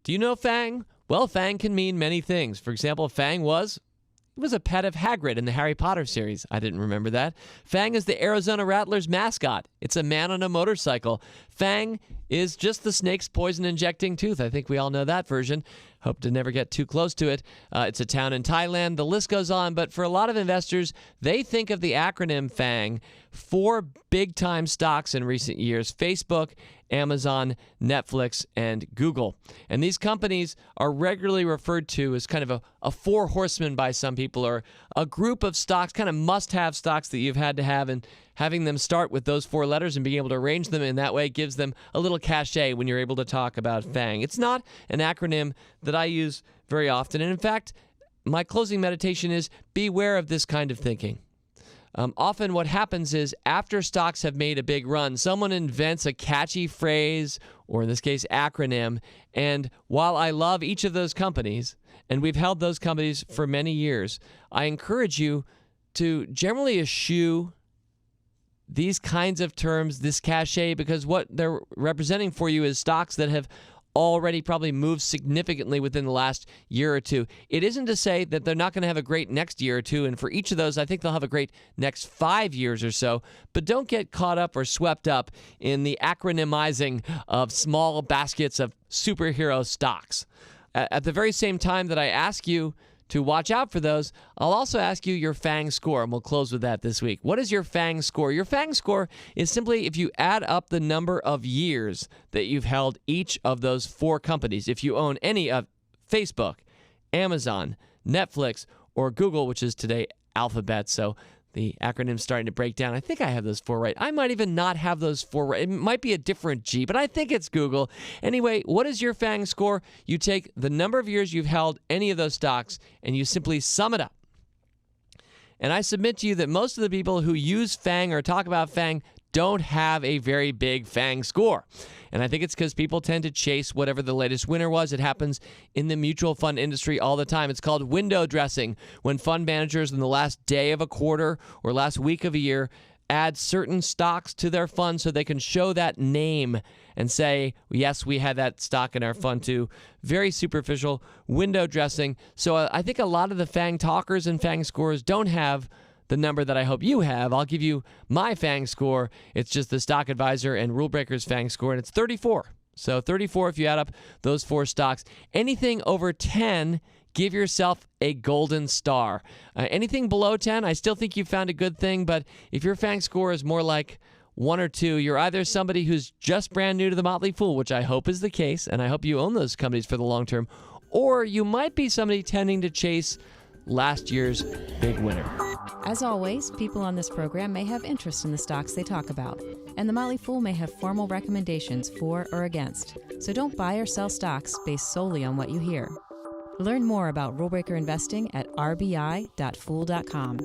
Do you know FANG? Well, FANG can mean many things. For example, FANG was a pet of Hagrid in the Harry Potter series. I didn't remember that. FANG is the Arizona Rattlers mascot. It's a man on a motorcycle. FANG is just the snake's poison-injecting tooth. I think we all know that version. Hope to never get too close to it. It's a town in Thailand. The list goes on. But for a lot of investors, they think of the acronym FANG for big-time stocks in recent years: Facebook, Amazon, Netflix, and Google. And these companies are regularly referred to as kind of a four horsemen by some people, or a group of stocks, kind of must-have stocks that you've had to have, and having them start with those four letters and being able to arrange them in that way gives them a little cachet when you're able to talk about FANG. It's not an acronym that I use very often, and in fact, my closing meditation is beware of this kind of thinking. Often what happens is after stocks have made a big run, someone invents a catchy phrase, or in this case, acronym, and while I love each of those companies, and we've held those companies for many years, I encourage you to generally eschew these kinds of terms, this cachet, because what they're representing for you is stocks that have already probably moved significantly within the last year or two. It isn't to say that they're not going to have a great next year or two, and for each of those, I think they'll have a great next 5 years or so, but don't get caught up or swept up in the acronymizing of small baskets of superhero stocks. At the very same time that I ask you to watch out for those, I'll also ask you your FANG score, and we'll close with that this week. What is your FANG score? Your FANG score is simply if you add up the number of years that you've held each of those four companies. If you own any of Facebook, Amazon, Netflix, or Google, which is today Alphabet, so the acronym's starting to break down. I think I have those four right. I might even not have those four right. It might be a different G, but I think it's Google. Anyway, what is your FANG score? You take the number of years you've held any of those stocks, and you simply sum it up. And I submit to you that most of the people who use FANG or talk about FANG don't have a very big FANG score. And I think it's because people tend to chase whatever the latest winner was. It happens in the mutual fund industry all the time. It's called window dressing, when fund managers in the last day of a quarter or last week of a year add certain stocks to their fund so they can show that name and say, yes, we had that stock in our fund too. Very superficial window dressing. So I think a lot of the FANG talkers and FANG scores don't have the number that I hope you have. I'll give you my FANG score. It's just the Stock Advisor and Rule Breakers FANG score, and it's 34. So 34 if you add up those four stocks. Anything over 10, give yourself a golden star. Anything below 10, I still think you found a good thing, but if your FANG score is more like 1 or 2, you're either somebody who's just brand new to the Motley Fool, which I hope is the case, and I hope you own those companies for the long term, or you might be somebody tending to chase last year's big winner. As always, people on this program may have interest in the stocks they talk about, and the Motley Fool may have formal recommendations for or against. So don't buy or sell stocks based solely on what you hear. Learn more about rule breaker investing at rbi.fool.com.